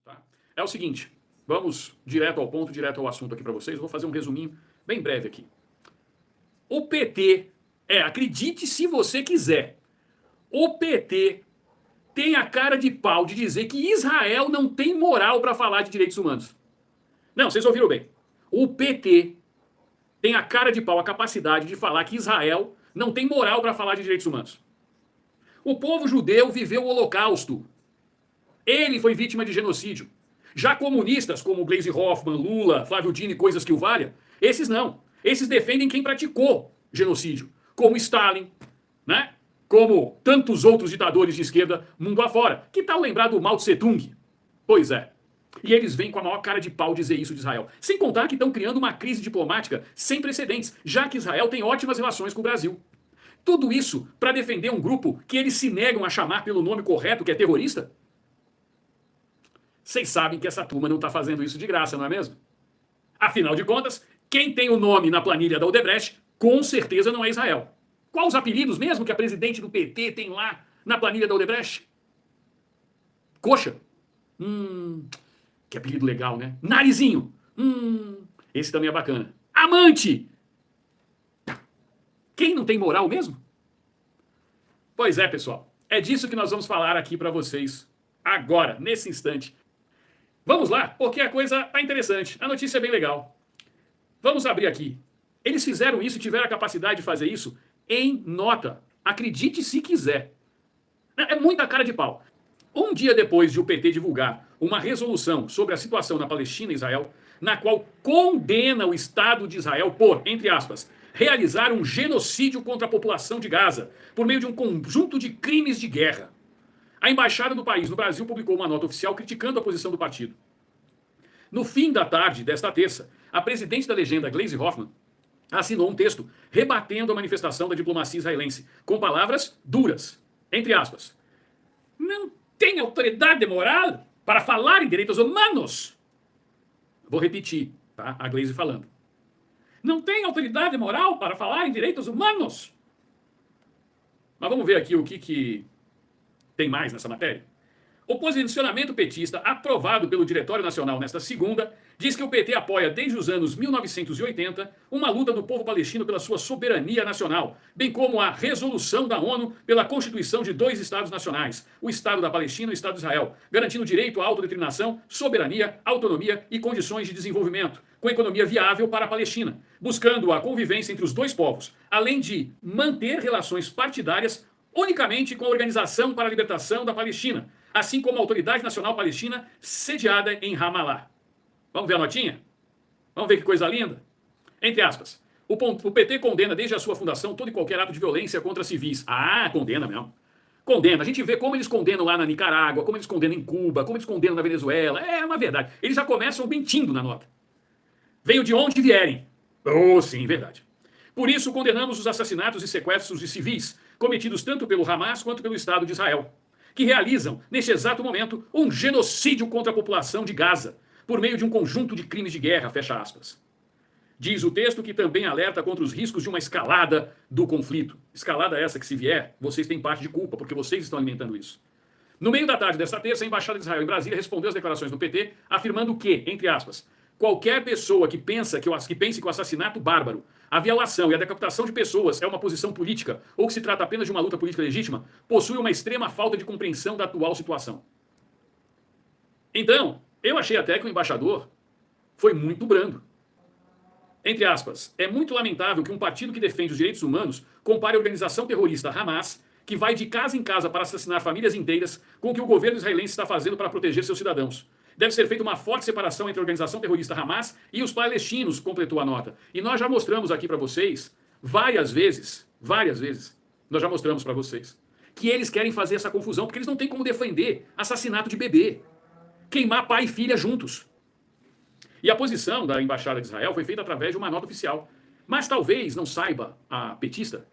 Tá? É o seguinte, vamos direto ao ponto, direto ao assunto aqui para vocês. Vou fazer um resuminho bem breve aqui. O PT, acredite se você quiser, o PT tem a cara de pau de dizer que Israel não tem moral para falar de direitos humanos. Não, vocês ouviram bem. O PT tem a cara de pau, a capacidade de falar que Israel não tem moral para falar de direitos humanos. O povo judeu viveu o Holocausto. Ele foi vítima de genocídio. Já comunistas como Gleisi Hoffmann, Lula, Flávio Dino e coisas que o valha, esses não. Esses defendem quem praticou genocídio, como Stalin, né? Como tantos outros ditadores de esquerda mundo afora. Que tal lembrar do Mao Tse Tung? Pois é. E eles vêm com a maior cara de pau dizer isso de Israel. Sem contar que estão criando uma crise diplomática sem precedentes, já que Israel tem ótimas relações com o Brasil. Tudo isso para defender um grupo que eles se negam a chamar pelo nome correto, que é terrorista? Vocês sabem que essa turma não está fazendo isso de graça, não é mesmo? Afinal de contas, quem tem o nome na planilha da Odebrecht, com certeza não é Israel. Quais os apelidos mesmo que a presidente do PT tem lá na planilha da Odebrecht? Coxa. Que apelido legal, né? Narizinho. Esse também é bacana. Amante. Quem não tem moral mesmo? Pois é, pessoal. É disso que nós vamos falar aqui para vocês agora, nesse instante. Vamos lá, porque a coisa tá interessante. A notícia é bem legal. Vamos abrir aqui. Eles fizeram isso e tiveram a capacidade de fazer isso em nota. Acredite se quiser. É muita cara de pau. Um dia depois de o PT divulgar uma resolução sobre a situação na Palestina e Israel, na qual condena o Estado de Israel por, entre aspas, realizar um genocídio contra a população de Gaza, por meio de um conjunto de crimes de guerra. A embaixada do país no Brasil publicou uma nota oficial criticando a posição do partido. No fim da tarde desta terça, a presidente da legenda, Gleisi Hoffmann, assinou um texto rebatendo a manifestação da diplomacia israelense, com palavras duras, entre aspas. Não tem autoridade moral para falar em direitos humanos. Vou repetir, tá? A Gleisi falando. Não tem autoridade moral para falar em direitos humanos. Mas vamos ver aqui o que tem mais nessa matéria. O posicionamento petista, aprovado pelo Diretório Nacional nesta segunda, diz que o PT apoia desde os anos 1980 uma luta do povo palestino pela sua soberania nacional, bem como a resolução da ONU pela constituição de 2 Estados nacionais, o Estado da Palestina e o Estado de Israel, garantindo direito à autodeterminação, soberania, autonomia e condições de desenvolvimento, com economia viável para a Palestina, buscando a convivência entre os dois povos, além de manter relações partidárias unicamente com a Organização para a Libertação da Palestina, assim como a Autoridade Nacional Palestina sediada em Ramallah. Vamos ver a notinha? Vamos ver que coisa linda? Entre aspas, o PT condena desde a sua fundação todo e qualquer ato de violência contra civis. Ah, condena mesmo. Condena. A gente vê como eles condenam lá na Nicarágua, como eles condenam em Cuba, como eles condenam na Venezuela. É uma verdade. Eles já começam mentindo na nota. Venham de onde vierem. Oh, sim, verdade. Por isso, condenamos os assassinatos e sequestros de civis cometidos tanto pelo Hamas quanto pelo Estado de Israel, que realizam, neste exato momento, um genocídio contra a população de Gaza, por meio de um conjunto de crimes de guerra, fecha aspas. Diz o texto que também alerta contra os riscos de uma escalada do conflito. Escalada essa que, se vier, vocês têm parte de culpa, porque vocês estão alimentando isso. No meio da tarde desta terça, a Embaixada de Israel em Brasília respondeu às declarações do PT, afirmando que, entre aspas, qualquer pessoa que pense que o assassinato bárbaro, a violação e a decapitação de pessoas é uma posição política ou que se trata apenas de uma luta política legítima, possui uma extrema falta de compreensão da atual situação. Então, eu achei até que o embaixador foi muito brando. Entre aspas, é muito lamentável que um partido que defende os direitos humanos compare a organização terrorista Hamas, que vai de casa em casa para assassinar famílias inteiras, com o que o governo israelense está fazendo para proteger seus cidadãos. Deve ser feita uma forte separação entre a organização terrorista Hamas e os palestinos, completou a nota. E nós já mostramos aqui para vocês, várias vezes, nós já mostramos para vocês, que eles querem fazer essa confusão, porque eles não têm como defender assassinato de bebê, queimar pai e filha juntos. E a posição da Embaixada de Israel foi feita através de uma nota oficial. Mas talvez não saiba a petista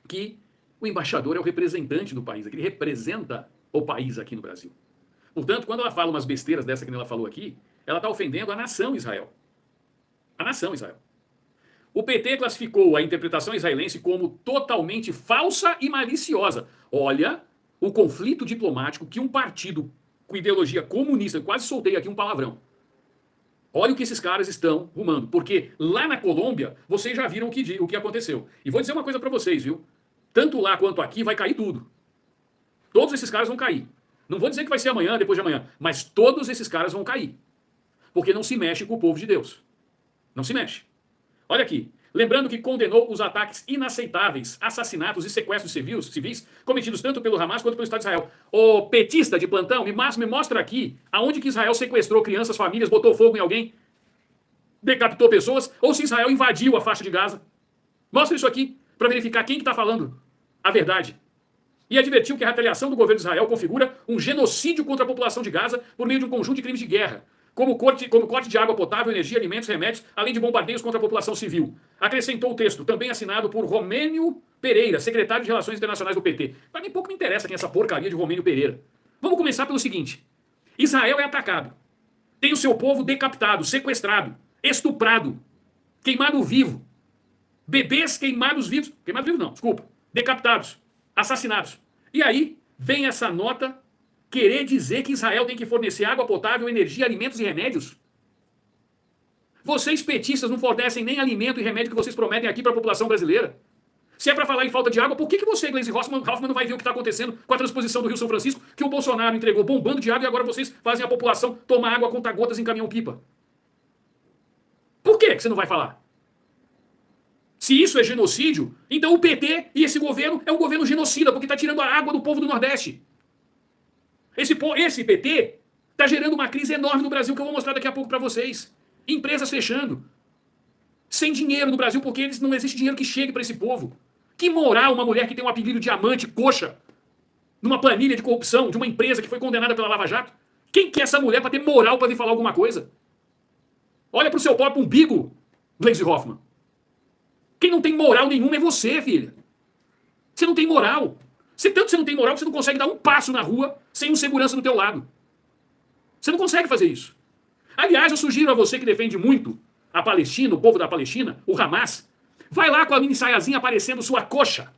que o embaixador é o representante do país, que ele representa o país aqui no Brasil. Portanto, quando ela fala umas besteiras dessa que ela falou aqui, ela está ofendendo a nação Israel. A nação Israel. O PT classificou a interpretação israelense como totalmente falsa e maliciosa. Olha o conflito diplomático que um partido com ideologia comunista. Eu quase soltei aqui um palavrão. Olha o que esses caras estão rumando. Porque lá na Colômbia, vocês já viram o que aconteceu. E vou dizer uma coisa pra vocês, viu? Tanto lá quanto aqui vai cair tudo. Todos esses caras vão cair. Não vou dizer que vai ser amanhã, depois de amanhã. Mas todos esses caras vão cair. Porque não se mexe com o povo de Deus. Não se mexe. Olha aqui. Lembrando que condenou os ataques inaceitáveis, assassinatos e sequestros civis cometidos tanto pelo Hamas quanto pelo Estado de Israel. O petista de plantão, me mostra aqui aonde que Israel sequestrou crianças, famílias, botou fogo em alguém, decapitou pessoas, ou se Israel invadiu a faixa de Gaza. Mostra isso aqui para verificar quem que está falando a verdade. E advertiu que a retaliação do governo de Israel configura um genocídio contra a população de Gaza por meio de um conjunto de crimes de guerra, como corte de água potável, energia, alimentos, remédios, além de bombardeios contra a população civil. Acrescentou o texto, também assinado por Romênio Pereira, secretário de Relações Internacionais do PT. Para mim pouco me interessa quem é essa porcaria de Romênio Pereira. Vamos começar pelo seguinte. Israel é atacado. Tem o seu povo decapitado, sequestrado, estuprado, queimado vivo. Bebês queimados vivos. Queimados vivos não, desculpa. Decapitados, assassinados. E aí vem essa nota querer dizer que Israel tem que fornecer água potável, energia, alimentos e remédios? Vocês petistas não fornecem nem alimento e remédio que vocês prometem aqui para a população brasileira. Se é para falar em falta de água, por que você, Gleisi Hoffmann, não vai ver o que está acontecendo com a transposição do Rio São Francisco, que o Bolsonaro entregou bombando de água e agora vocês fazem a população tomar água a conta-gotas em caminhão-pipa? Por que você não vai falar? Se isso é genocídio, então o PT e esse governo é um governo genocida, porque está tirando a água do povo do Nordeste. Esse PT está gerando uma crise enorme no Brasil, que eu vou mostrar daqui a pouco para vocês. Empresas fechando. Sem dinheiro no Brasil, porque não existe dinheiro que chegue para esse povo. Que moral uma mulher que tem um apelido diamante, coxa, numa planilha de corrupção de uma empresa que foi condenada pela Lava Jato? Quem que é essa mulher para ter moral para vir falar alguma coisa? Olha pro seu próprio umbigo, Gleisi Hoffmann. Quem não tem moral nenhuma é você, filha. Você não tem moral. Tanto você não tem moral que você não consegue dar um passo na rua sem um segurança do teu lado. Você não consegue fazer isso. Aliás, eu sugiro a você que defende muito a Palestina, o povo da Palestina, o Hamas, vai lá com a mini saiazinha aparecendo sua coxa.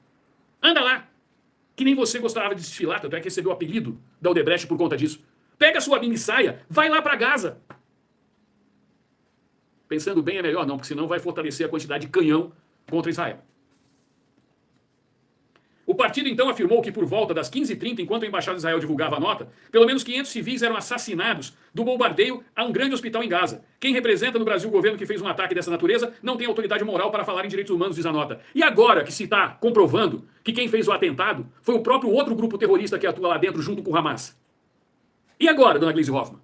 Anda lá. Que nem você gostava de desfilar, tanto é que recebeu o apelido da Odebrecht por conta disso. Pega a sua mini saia, vai lá para Gaza. Pensando bem é melhor não, porque senão vai fortalecer a quantidade de canhão contra Israel. O partido então afirmou que por volta das 15h30, enquanto a Embaixada de Israel divulgava a nota, pelo menos 500 civis eram assassinados do bombardeio a um grande hospital em Gaza. Quem representa no Brasil o governo que fez um ataque dessa natureza não tem autoridade moral para falar em direitos humanos, diz a nota. E agora que se está comprovando que quem fez o atentado foi o próprio outro grupo terrorista que atua lá dentro junto com o Hamas. E agora, dona Gleisi Hoffmann?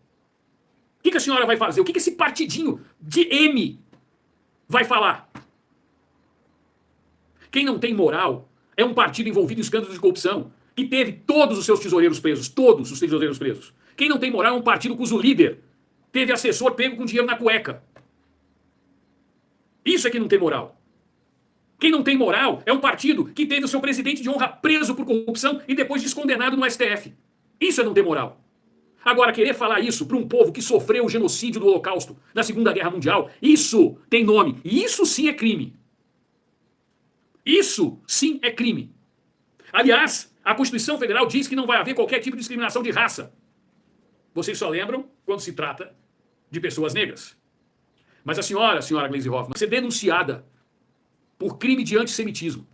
O que a senhora vai fazer? O que esse partidinho de M vai falar? Quem não tem moral é um partido envolvido em escândalos de corrupção, que teve todos os seus tesoureiros presos, todos os tesoureiros presos. Quem não tem moral é um partido cujo líder teve assessor pego com dinheiro na cueca. Isso é que não tem moral. Quem não tem moral é um partido que teve o seu presidente de honra preso por corrupção e depois descondenado no STF. Isso é não ter moral. Agora, querer falar isso para um povo que sofreu o genocídio do Holocausto na Segunda Guerra Mundial, isso tem nome. E isso sim é crime. Isso sim é crime. Aliás, a Constituição Federal diz que não vai haver qualquer tipo de discriminação de raça. Vocês só lembram quando se trata de pessoas negras. Mas a senhora Gleisi Hoffmann, vai ser denunciada por crime de antissemitismo.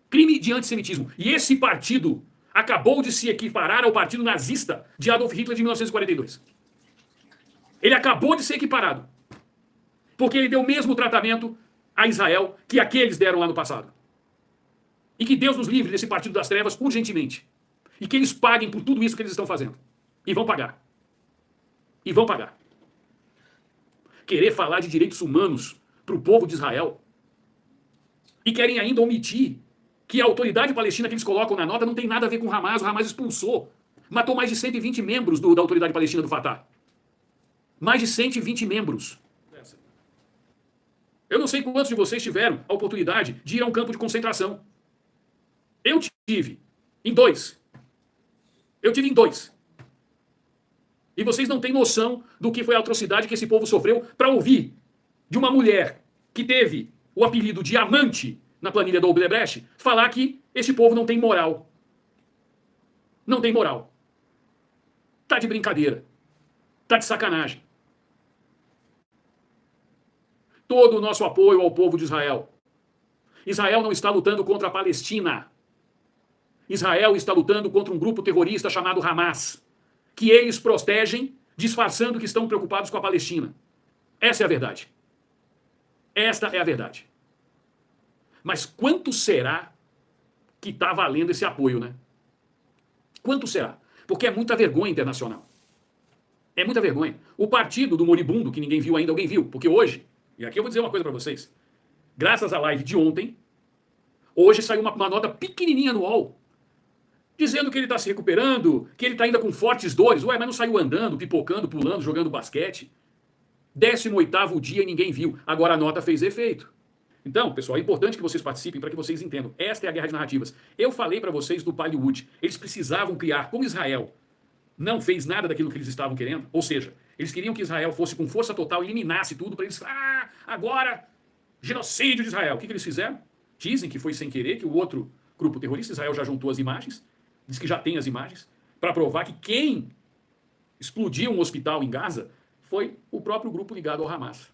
Crime de antissemitismo. E esse partido acabou de se equiparar ao partido nazista de Adolf Hitler de 1942. Ele acabou de ser equiparado. Porque ele deu o mesmo tratamento a Israel que aqueles deram lá no passado. E que Deus nos livre desse partido das trevas urgentemente. E que eles paguem por tudo isso que eles estão fazendo. E vão pagar. E vão pagar. Querer falar de direitos humanos para o povo de Israel e querem ainda omitir que a autoridade palestina que eles colocam na nota não tem nada a ver com o Hamas. O Hamas expulsou. Matou mais de 120 membros da autoridade palestina do Fatah. Mais de 120 membros. Eu não sei quantos de vocês tiveram a oportunidade de ir a um campo de concentração. Eu tive em 2. Eu tive em 2. E vocês não têm noção do que foi a atrocidade que esse povo sofreu para ouvir de uma mulher que teve o apelido de amante na planilha do Odebrecht falar que esse povo não tem moral. Não tem moral. Tá de brincadeira. Tá de sacanagem. Todo o nosso apoio ao povo de Israel. Israel não está lutando contra a Palestina. Israel está lutando contra um grupo terrorista chamado Hamas, que eles protegem, disfarçando que estão preocupados com a Palestina. Essa é a verdade. Esta é a verdade. Mas quanto será que está valendo esse apoio, né? Quanto será? Porque é muita vergonha internacional. É muita vergonha. O partido do moribundo, que ninguém viu ainda, alguém viu. Porque hoje, e aqui eu vou dizer uma coisa para vocês, graças à live de ontem, hoje saiu uma nota pequenininha no UOL, dizendo que ele está se recuperando, que ele está ainda com fortes dores. Ué, mas não saiu andando, pipocando, pulando, jogando basquete. 18º dia e ninguém viu. Agora a nota fez efeito. Então, pessoal, é importante que vocês participem para que vocês entendam. Esta é a guerra de narrativas. Eu falei para vocês do Bollywood. Eles precisavam criar, como Israel não fez nada daquilo que eles estavam querendo, ou seja, eles queriam que Israel fosse com força total, eliminasse tudo para eles, agora, genocídio de Israel. O que eles fizeram? Dizem que foi sem querer, que o outro grupo terrorista, Israel já juntou as imagens, diz que já tem as imagens, para provar que quem explodiu um hospital em Gaza foi o próprio grupo ligado ao Hamas.